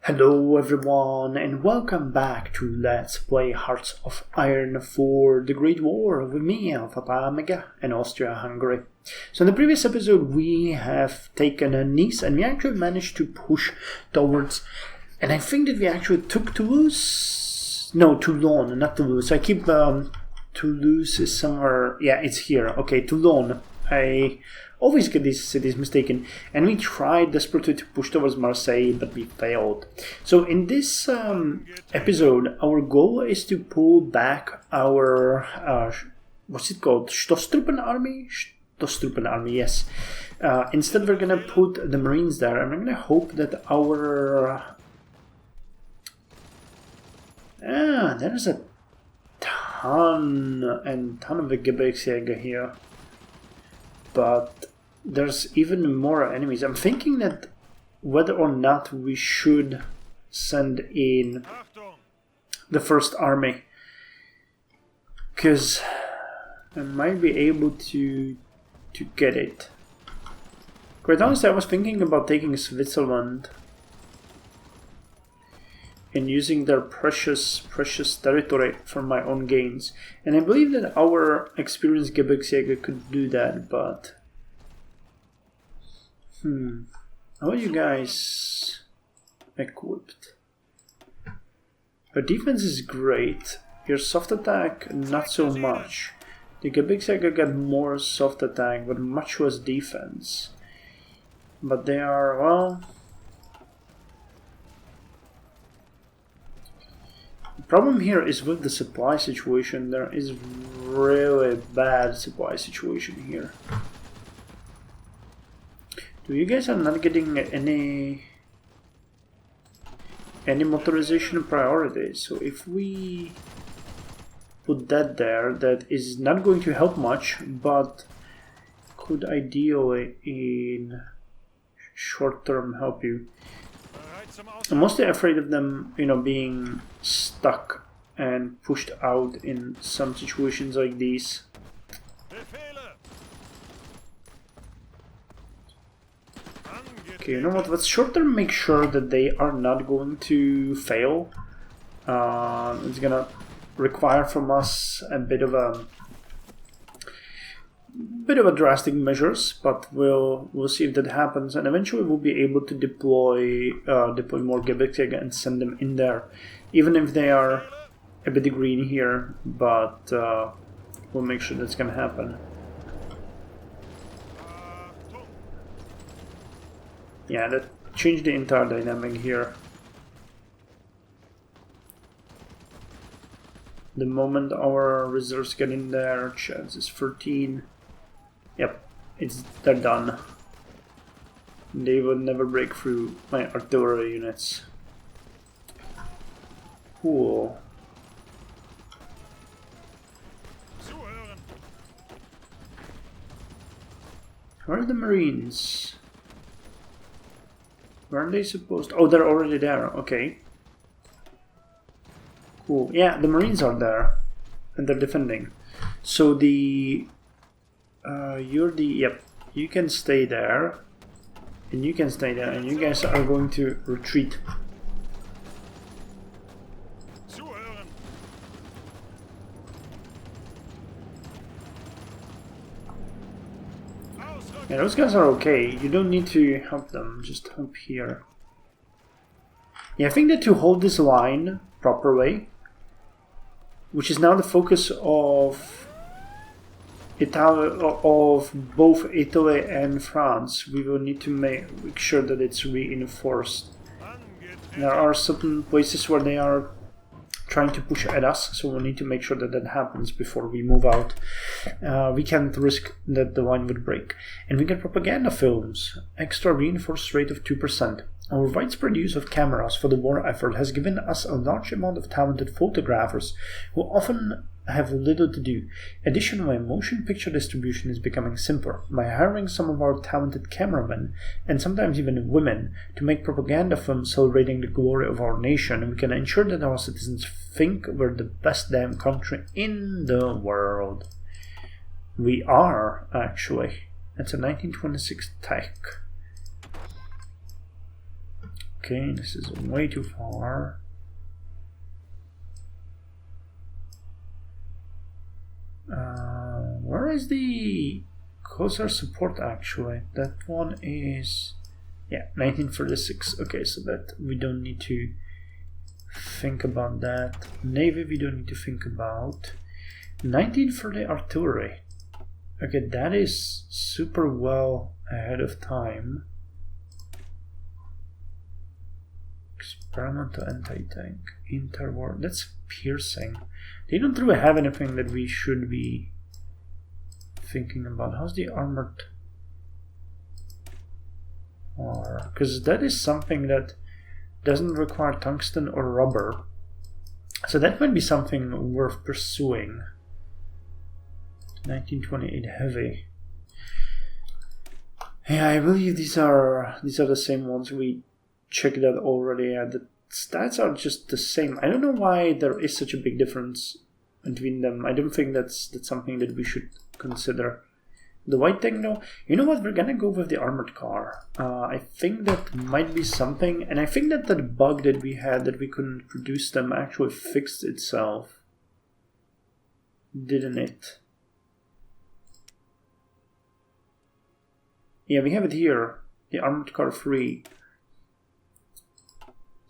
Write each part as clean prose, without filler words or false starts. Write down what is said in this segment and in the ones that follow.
Hello everyone and welcome back to Let's Play Hearts of Iron for the Great War with me, Alpha and Austria-Hungary. So in the previous episode we have taken Nice and we actually managed to push towards, and I think that we actually took Toulouse? No, Toulon, not Toulouse. I keep, Toulouse is somewhere, yeah, it's here. Okay, Toulon. I always get these cities mistaken, and we tried desperately to push towards Marseille, but we failed. So in this episode, our goal is to pull back our, what's it called? Stoßtruppen army? Stoßtruppen army, yes. Instead we're gonna put the Marines there, and I'm gonna hope that our... there's a ton of the Gebirgsjäger here. But there's even more enemies. I'm thinking that whether or not we should send in the first army, because I might be able to get it. Quite honestly, I was thinking about taking Switzerland and using their precious territory for my own gains. And I believe that our experienced Gebirgsjäger could do that, but... How are you guys equipped? Your defense is great. Your soft attack, not so much. The Gebirgsjäger got more soft attack, but much less defense. But they are, well... The problem here is with the supply situation. There is really bad supply situation here. So you guys are not getting any motorization priority. So if we put that there, that is not going to help much, but could ideally in short term help you. I'm mostly afraid of them, being stuck and pushed out in some situations like these. Okay, you know what? Let's short term make sure that they are not going to fail. It's gonna require from us a bit of a drastic measures, but we'll see if that happens, and eventually we'll be able to deploy more Gebirgsjäger and send them in there, even if they are a bit green here, but we'll make sure that's gonna happen. Yeah, that changed the entire dynamic here. The moment our reserves get in there, chance is 13. Yep, they're done. They would never break through my artillery units. Cool. Where are the Marines? Where are they supposed to... Oh, they're already there. Okay. Cool. Yeah, the Marines are there. And they're defending. So the... you're the... Yep. You can stay there. And you can stay there. And you guys are going to retreat. Yeah, those guys are okay. You don't need to help them. Just help here. Yeah, I think that to hold this line proper way, which is now the focus of both Italy and France, we will need to make sure that it's reinforced. There are certain places where they are trying to push at us, so we'll need to make sure that that happens before we move out. We can't risk that the line would break. And we get propaganda films, extra reinforced rate of 2%. Our widespread use of cameras for the war effort has given us a large amount of talented photographers who often have little to do. Additionally, motion picture distribution is becoming simpler. By hiring some of our talented cameramen, and sometimes even women, to make propaganda films celebrating the glory of our nation, we can ensure that our citizens think we're the best damn country in the world. We are, actually. It's a 1926 tech. Okay, this is way too far. Where is the closer support actually? That one is, yeah, 1936. Okay, so that we don't need to think about that. Navy we don't need to think about. 19 for the artillery. Okay, that is super well ahead of time. Experimental anti-tank, interwar. That's piercing. They don't really have anything that we should be thinking about. How's the armored? Or because that is something that doesn't require tungsten or rubber, so that might be something worth pursuing. 1928 heavy. Yeah, I believe these are the same ones we checked out already. The stats are just the same. I don't know why there is such a big difference between them. I don't think that's something that we should consider. The white thing though, you know what, we're gonna go with the armored car. I think that might be something, and I think that that bug that we had that we couldn't produce them actually fixed itself. Didn't it? Yeah, we have it here, the armored car 3.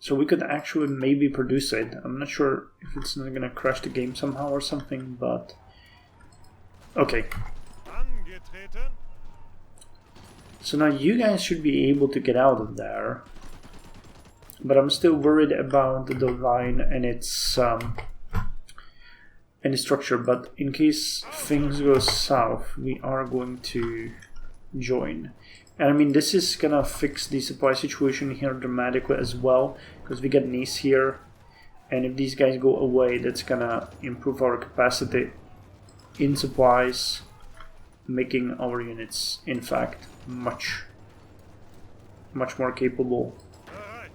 So we could actually maybe produce it. I'm not sure if it's not gonna crash the game somehow or something, but okay. So now you guys should be able to get out of there, but I'm still worried about the line and its structure. But in case things go south, we are going to join. And I mean, this is gonna fix the supply situation here dramatically as well, because we get Nice here, and if these guys go away, that's gonna improve our capacity in supplies, making our units, in fact, much more capable,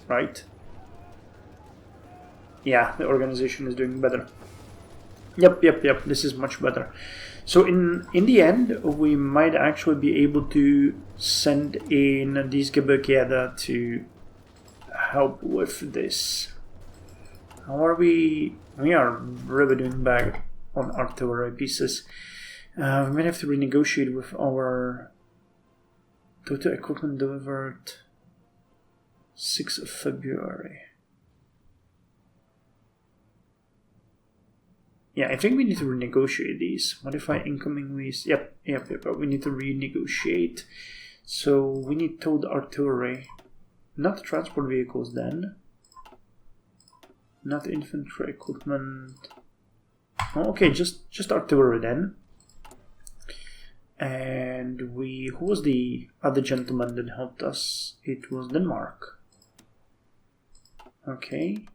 right? Yeah, the organization is doing better. Yep, this is much better. So in the end, we might actually be able to send in these Gebirgiada to help with this. How are we? We are really doing bad on artillery pieces. We might have to renegotiate with our total equipment delivered 6th of February. Yeah, I think we need to renegotiate these. Modify incoming lease. Yep, we need to renegotiate. So we need towed artillery. Not transport vehicles then. Not infantry equipment. Oh, okay, just artillery then. And who was the other gentleman that helped us? It was Denmark. Okay.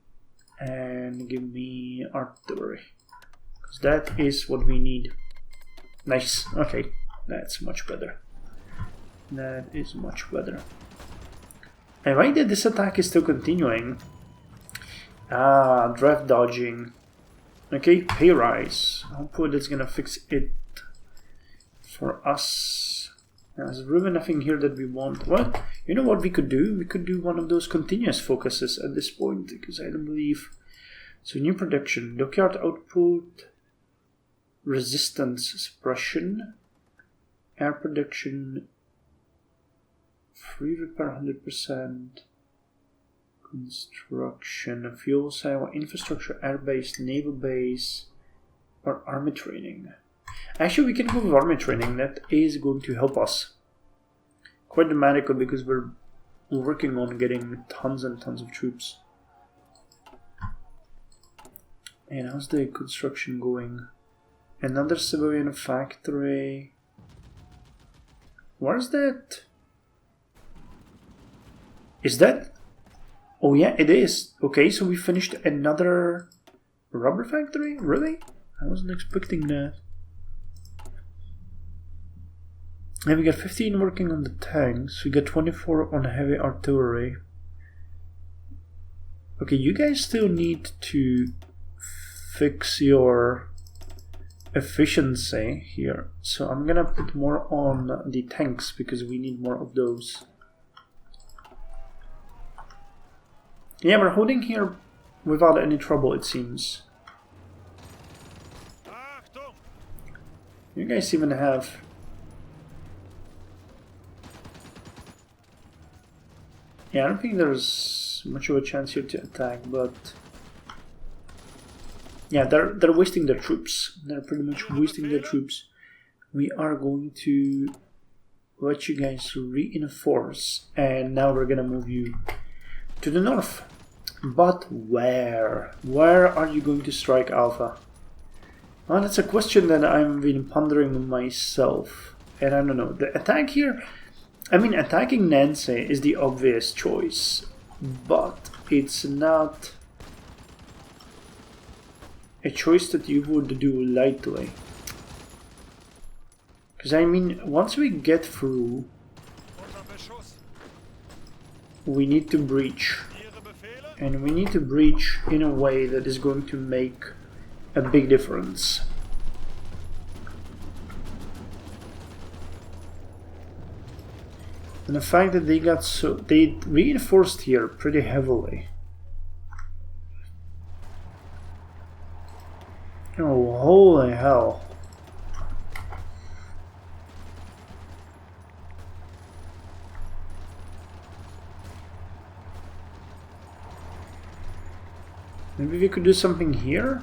And give me artillery. That is what we need. Nice. Okay, that's much better. That is much better. And why did this attack is still continuing? Draft dodging. Okay, pay rise. Hopefully that's gonna fix it for us. There's really nothing here that we want. Well, you know what we could do? We could do one of those continuous focuses at this point, because I don't believe. So new production, dockyard output, resistance suppression, air production, free repair 100%, construction, fuel cell, infrastructure, air base, naval base, or army training. Actually, we can go with army training. That is going to help us quite dramatically, because we're working on getting tons and tons of troops. And how's the construction going? Another civilian factory. Where's that? Is that? Oh yeah, it is. Okay, so we finished another rubber factory? Really? I wasn't expecting that. And we got 15 working on the tanks. We got 24 on heavy artillery. Okay, you guys still need to fix your efficiency here. So I'm gonna put more on the tanks because we need more of those. Yeah, we're holding here without any trouble, it seems. You guys even have... Yeah, I don't think there's much of a chance here to attack, but... Yeah, they're wasting their troops. They're pretty much wasting their troops. We are going to let you guys reinforce, and now we're gonna move you to the north. But where? Where are you going to strike Alpha? Well, that's a question that I've been pondering myself. And I don't know. The attack here... I mean, attacking Nancy is the obvious choice. But it's not a choice that you would do lightly. Because I mean, once we get through, we need to breach. And we need to breach in a way that is going to make a big difference. And the fact that they reinforced here pretty heavily. Oh, holy hell. Maybe we could do something here?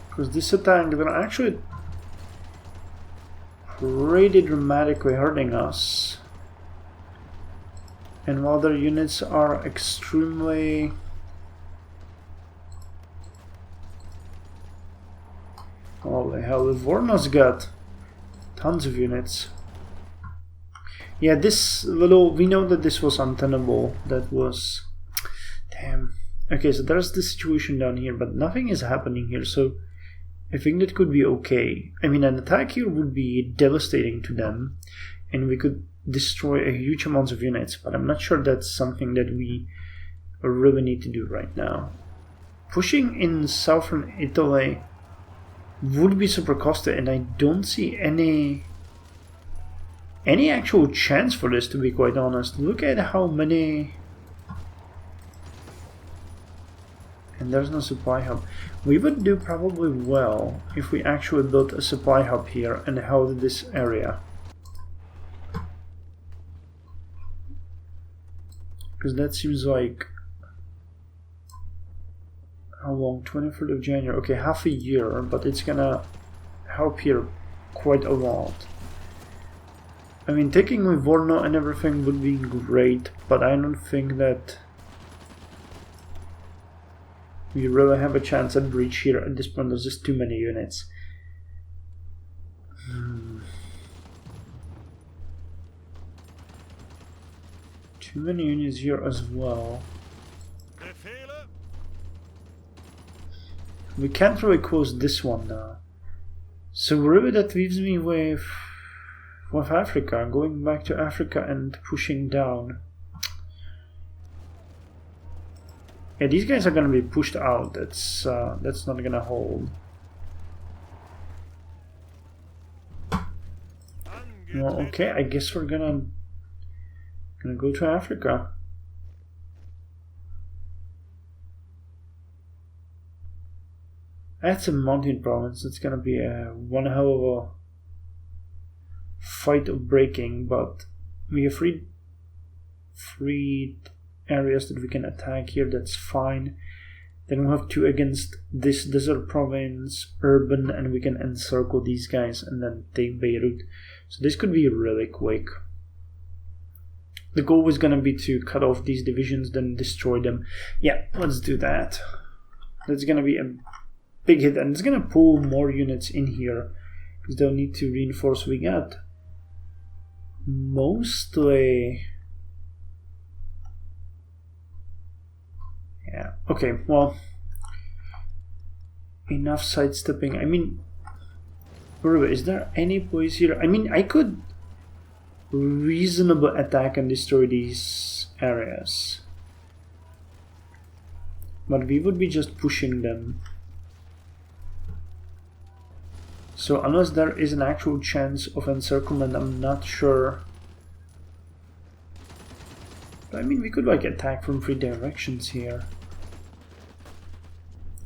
Because this attack is actually pretty dramatically hurting us. And while their units are extremely... Holy hell, Livorno's got tons of units. Yeah, this little... We know that this was untenable. That was... Damn. Okay, so there's the situation down here, but nothing is happening here, so... I think that could be okay. I mean, an attack here would be devastating to them, and we could destroy a huge amount of units, but I'm not sure that's something that we really need to do right now. Pushing in southern Italy would be super costly, and I don't see any actual chance for this, to be quite honest. Look at how many... And there's no supply hub. We would do probably well if we actually built a supply hub here and held this area. Because that seems like... How long? 23rd of January. Okay, half a year, but it's gonna help here quite a lot. I mean, taking Livorno and everything would be great, but I don't think that we really have a chance at breach here. At this point, there's just too many units. Too many units here as well. We can't really close this one now. So really that leaves me with Africa, going back to Africa and pushing down. Yeah, these guys are gonna be pushed out. That's not gonna hold. Well, okay, I guess we're gonna go to Africa. That's a mountain province. It's gonna be one hell of a fight of breaking, but we have three areas that we can attack here. That's fine. Then we'll have two against this desert province, urban, and we can encircle these guys and then take Beirut. So this could be really quick. The goal was gonna be to cut off these divisions, then destroy them. Yeah, let's do that. That's gonna be a big hit, and it's gonna pull more units in here because they'll need to reinforce. We got mostly... Yeah, okay, well, enough sidestepping. I mean, is there any place here? I mean, I could reasonably attack and destroy these areas, but we would be just pushing them. So unless there is an actual chance of encirclement, I'm not sure I mean, we could like attack from 3 directions here.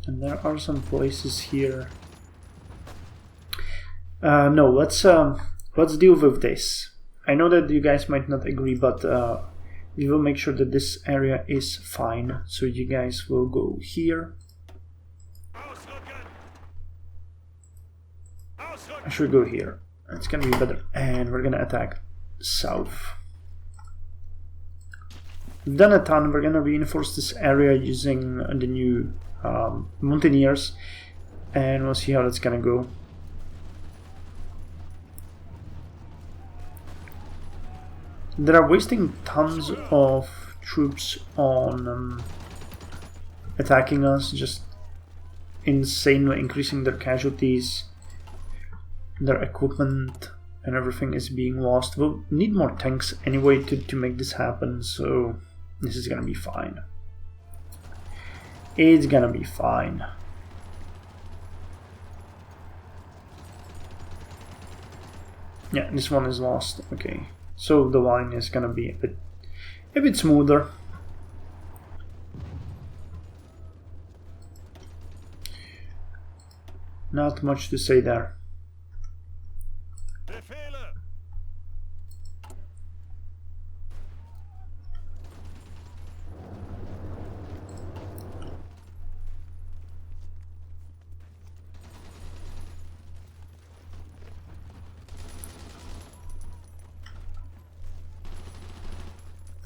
And there are some places here. No, let's deal with this. I know that you guys might not agree, but we will make sure that this area is fine. So you guys will go here. I should go here. It's gonna be better. And we're gonna attack south. We've done a ton. We're gonna reinforce this area using the new mountaineers, and we'll see how that's gonna go. They are wasting tons of troops on attacking us, just insanely increasing their casualties. Their equipment and everything is being lost. We'll need more tanks anyway to make this happen, so this is gonna be fine. It's gonna be fine. Yeah, this one is lost. Okay, so the line is gonna be a bit smoother. Not much to say there.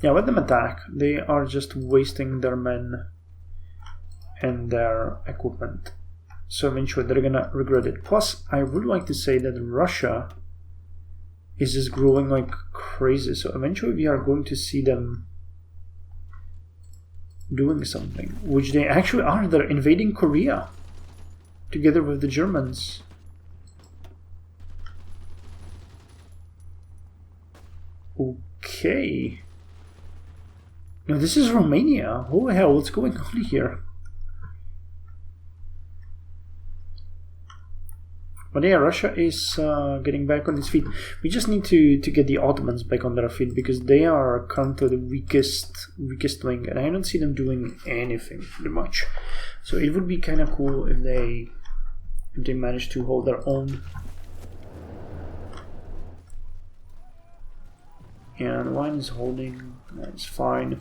Yeah, let them attack. They are just wasting their men and their equipment. So eventually they're gonna regret it. Plus, I would like to say that Russia is just growing like crazy. So eventually we are going to see them doing something, which they actually are. They're invading Korea together with the Germans. Okay. No, this is Romania. Holy hell, what's going on here? But yeah, Russia is getting back on its feet. We just need to get the Ottomans back on their feet, because they are currently the weakest wing, and I don't see them doing anything pretty much. So it would be kind of cool if they manage to hold their own. Yeah, the line is holding. That's fine.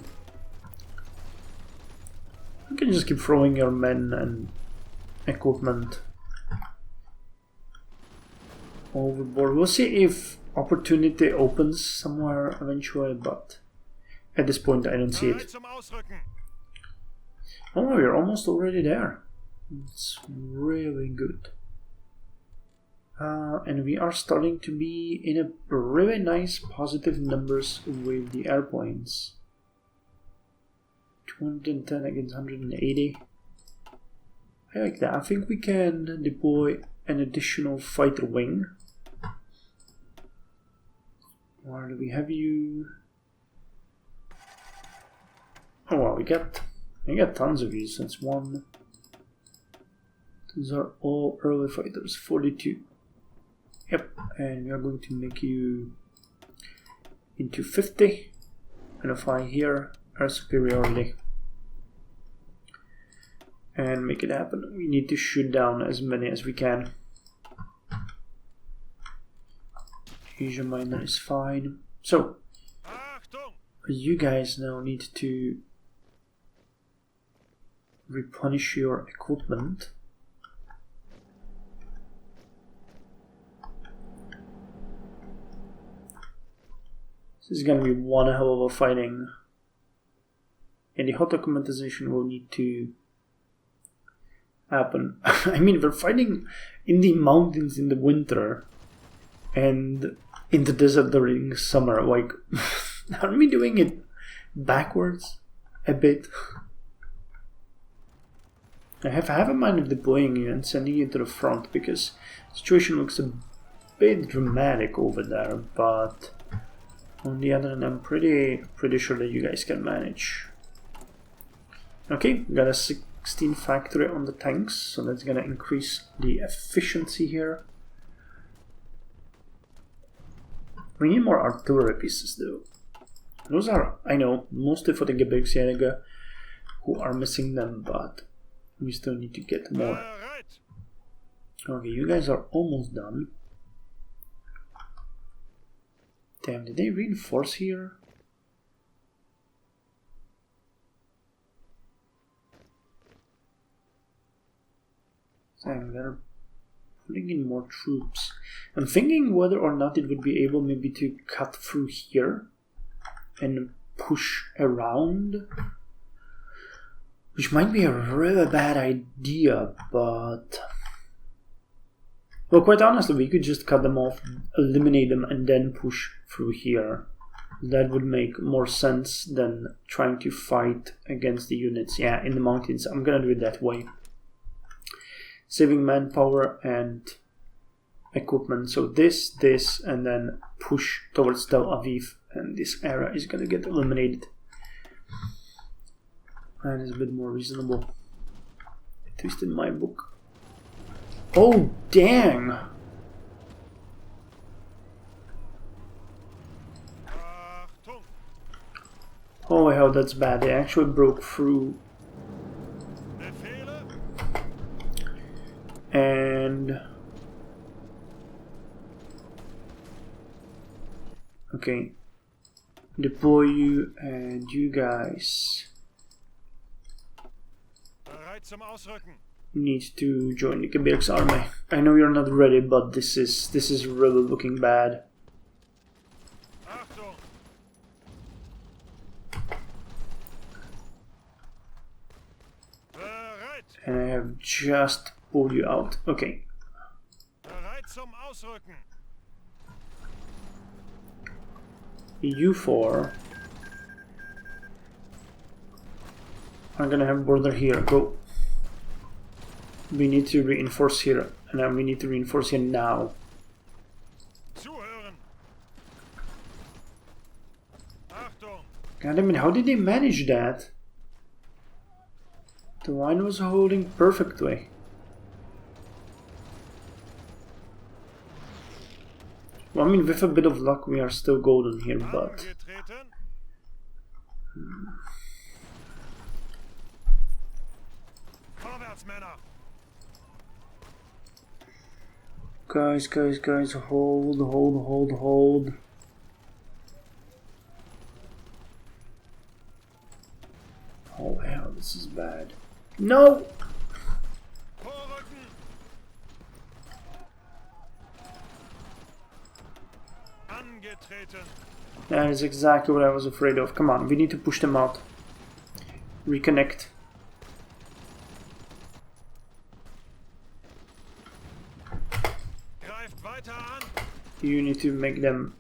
You can just keep throwing your men and equipment overboard. We'll see if opportunity opens somewhere eventually, but at this point I don't see it. Oh, we're almost already there. It's really good. And we are starting to be in a really nice positive numbers with the airplanes. 210 against 180. I like that. I think we can deploy an additional fighter wing. Where do we have you? Oh well, we got tons of these. That's one. Those are all early fighters. 42. Yep, and we are going to make you into 50 and apply here our superiority and make it happen. We need to shoot down as many as we can. Asia Minor is fine. So you guys now need to replenish your equipment. This is going to be one hell of a fighting, and the hot acclimatization will need to happen. I mean, we're fighting in the mountains in the winter and in the desert during summer. Like, aren't we doing it backwards a bit? I have a mind of deploying you and sending you to the front, because the situation looks a bit dramatic over there, but on the other hand, I'm pretty sure that you guys can manage. Okay, we got a 16 factory on the tanks, so that's gonna increase the efficiency here. We need more artillery pieces though. Those are, I know, mostly for the Gebirgsjäger who are missing them, but we still need to get more. Okay, you guys are almost done. Damn, did they reinforce here? Damn, they're putting in more troops. I'm thinking whether or not it would be able maybe to cut through here and push around. Which might be a really bad idea, but... Well, quite honestly, we could just cut them off, eliminate them, and then push through here. That would make more sense than trying to fight against the units, yeah, in the mountains. I'm gonna do it that way. Saving manpower and equipment. So this, and then push towards Tel Aviv, and this area is gonna get eliminated. That is a bit more reasonable. At least in my book. Oh, dang! Oh, hell, that's bad. They actually broke through. And... Okay. Deploy you and you guys need to join the Gebirgsarmee. I know you're not ready, but this is really looking bad. And I have just pulled you out. Okay. You four are gonna have border here. Go. We need to reinforce here, and we need to reinforce here now. God, I mean, how did they manage that? The wine was holding perfectly. Well, I mean, with a bit of luck, we are still golden here, but... Guys, hold. Oh, hell, this is bad. No! That is exactly what I was afraid of. Come on, we need to push them out. Reconnect. You need to make them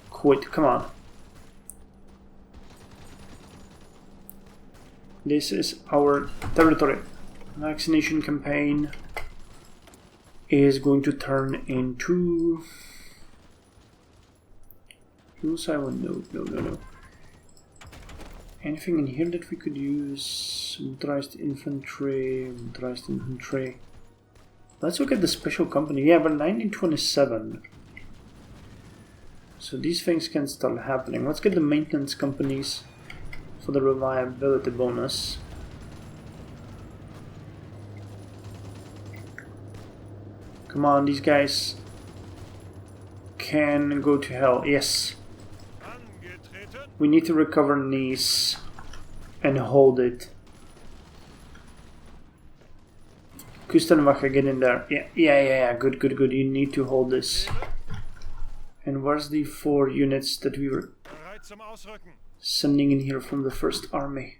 quit. Come on. This is our territory. Vaccination campaign is going to turn into... Silent. No. Anything in here that we could use? Motorized infantry. Let's look at the special company. Yeah, but 1927. So these things can start happening. Let's get the maintenance companies for the reliability bonus. Come on, these guys can go to hell. Yes. We need to recover Nice and hold it. Küstenwache, get in there. Yeah. Good. You need to hold this. And where's the 4 units that we were sending in here from the First Army?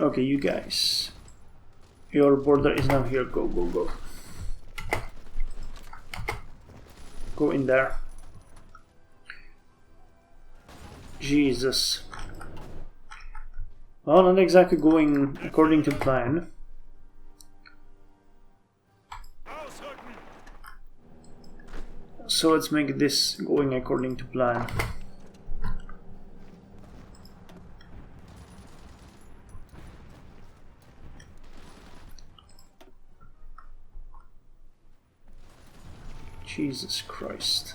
Okay, you guys. Your border is now here. Go. Go in there. Jesus. Well, not exactly going according to plan. So let's make this going according to plan. Jesus Christ.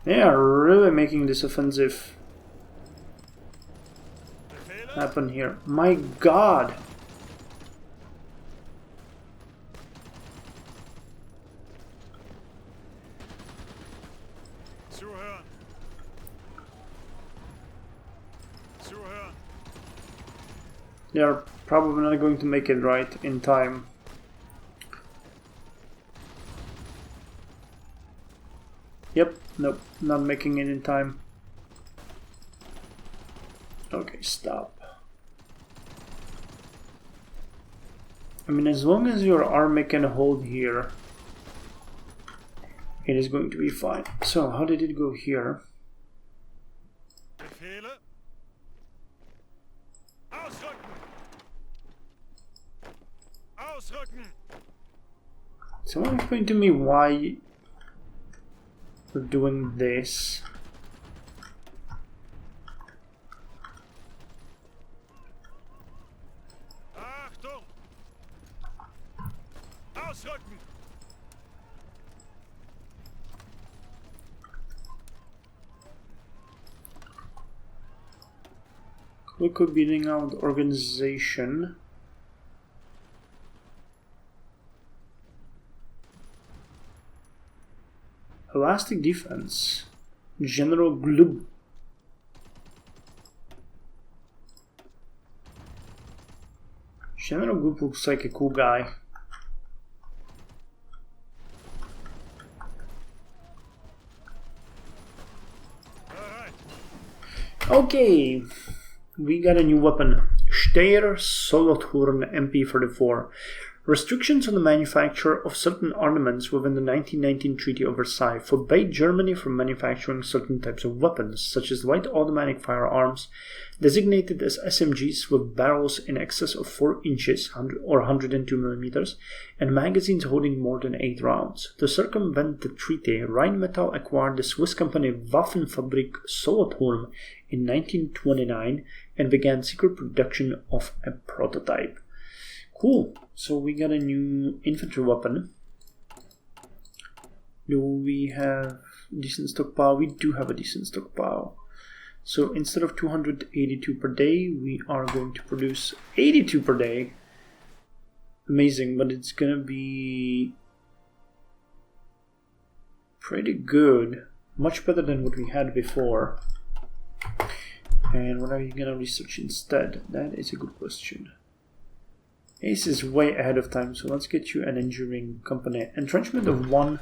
They are really making this offensive happen here. My God! They are probably not going to make it right in time. Yep, nope, not making it in time. Okay, stop. I mean, as long as your army can hold here, it is going to be fine. So, how did it go here? Someone explain to me why we're doing this. Quick beating out organization. Elastic defense. General Glub. General Glub looks like a cool guy. Okay, we got a new weapon. Steyr Solothurn MP34. Restrictions on the manufacture of certain armaments within the 1919 Treaty of Versailles forbade Germany from manufacturing certain types of weapons, such as light automatic firearms, designated as SMGs with barrels in excess of 4 inches or 102 millimeters, and magazines holding more than 8 rounds. To circumvent the treaty, Rheinmetall acquired the Swiss company Waffenfabrik Solothurn in 1929 and began secret production of a prototype. Cool, so we got a new infantry weapon. Do we have decent stockpile? We do have a decent stockpile. So instead of 282 per day, we are going to produce 82 per day. Amazing, but it's gonna be pretty good. Much better than what we had before. And what are you gonna research instead? That is a good question. Ace is way ahead of time, so let's get you an engineering company. Entrenchment of 1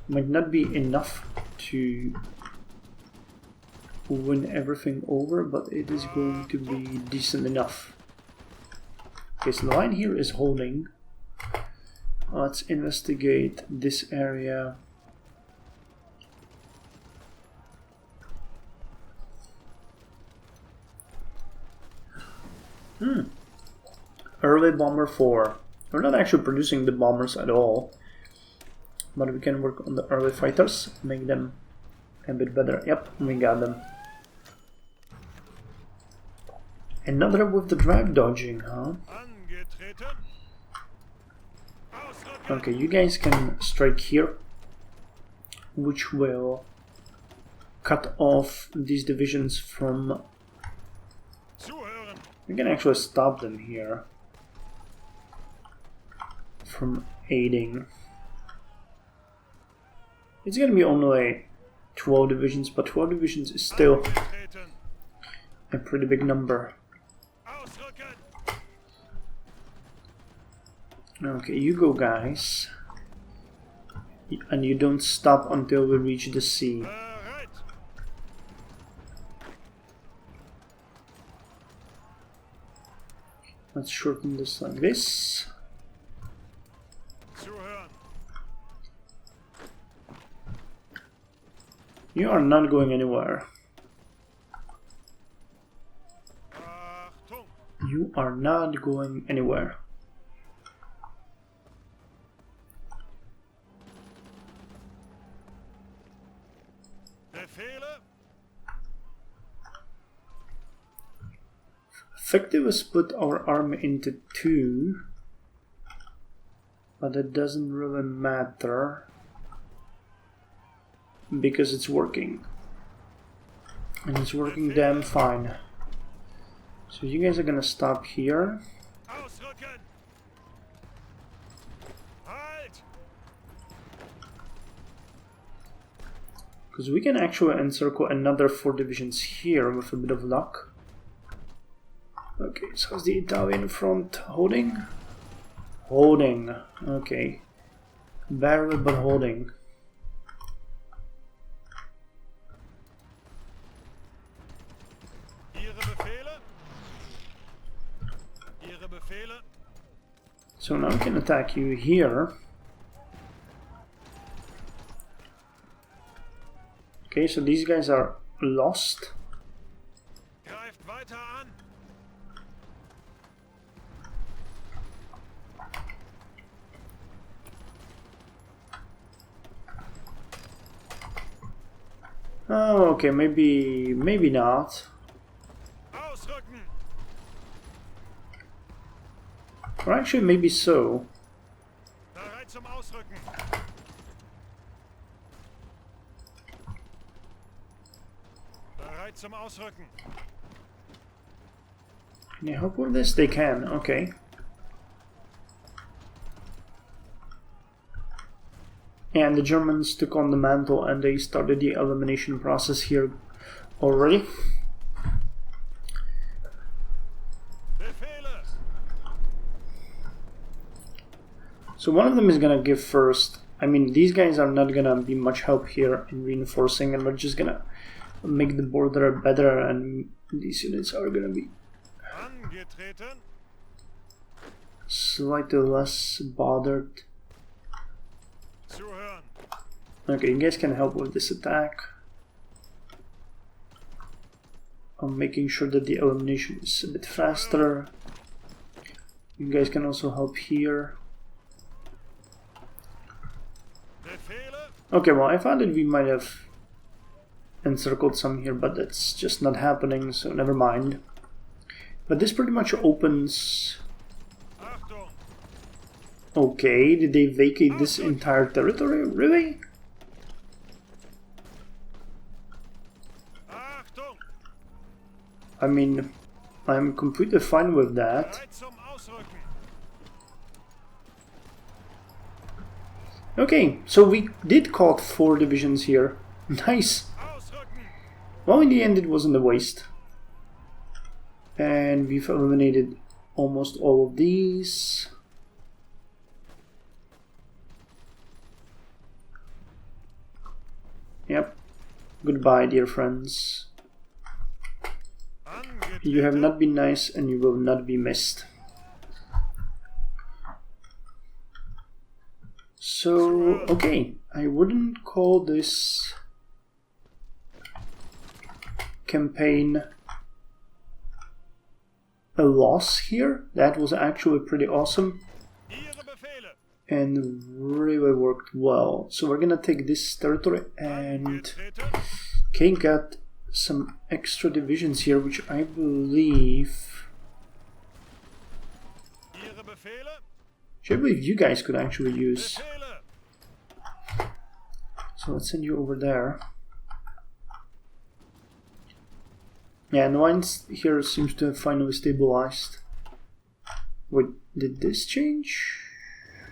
might not be enough to win everything over, but it is going to be decent enough. Okay, so the line here is holding. Let's investigate this area. Early Bomber 4. We're not actually producing the bombers at all, but we can work on the early fighters, make them a bit better. Yep, we got them. Another with the drag dodging, huh? Okay, you guys can strike here, which will cut off these divisions from... We can actually stop them here from aiding. It's gonna be only 12 divisions, but 12 divisions is still a pretty big number. Okay, you go, guys. And you don't stop until we reach the sea. Let's shorten this like this. You are not going anywhere. You are not going anywhere. effective is split our army into two, but it doesn't really matter because it's working, and it's working damn fine. So you guys are gonna stop here. Because we can actually encircle another 4 divisions here with a bit of luck. Okay, so how's the Italian front holding? Holding, okay. Barely, but holding. So now we can attack you here. Okay, so these guys are lost. Oh, okay, maybe not. Or actually, maybe so. Can you help with this? They can, okay. And the Germans took on the mantle and they started the elimination process here already. So one of them is gonna give first. I mean, these guys are not gonna be much help here in reinforcing, and we're just gonna make the border better, and these units are gonna be slightly less bothered. Okay, you guys can help with this attack. I'm making sure that the elimination is a bit faster. You guys can also help here. Okay, well, I thought that we might have encircled some here, but that's just not happening, so never mind. But this pretty much opens... Okay, did they vacate this entire territory? Really? I mean, I'm completely fine with that. Okay, so we did caught 4 divisions here. Nice! Well, in the end it wasn't a waste. And we've eliminated almost all of these. Yep. Goodbye, dear friends. You have not been nice and you will not be missed. So, okay, I wouldn't call this campaign a loss here. That was actually pretty awesome and really worked well. So we're gonna take this territory and okay, got some extra divisions here, which I believe you guys could actually use. So let's send you over there. Yeah, and the lines here seems to have finally stabilized. Wait, did this change?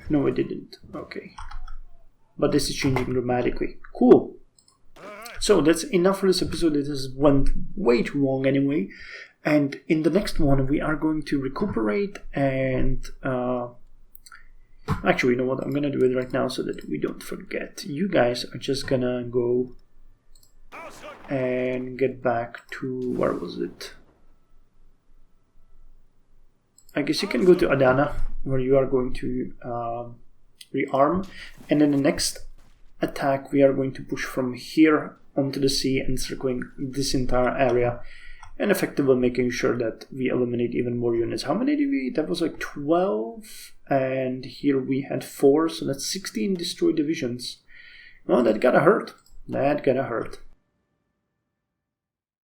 No, it didn't. Okay. But this is changing dramatically. Cool. So that's enough for this episode. It has went way too long anyway. And in the next one, we are going to recuperate and... Actually, you know what? I'm gonna do it right now so that we don't forget. You guys are just gonna go and get back to... where was it? I guess you can go to Adana, where you are going to rearm. And then the next attack, we are going to push from here onto the sea, encircling this entire area. And effectively making sure that we eliminate even more units. How many did we? That was like 12. And here we had 4, so that's 16 destroyed divisions. Well, that gotta hurt. That gotta hurt.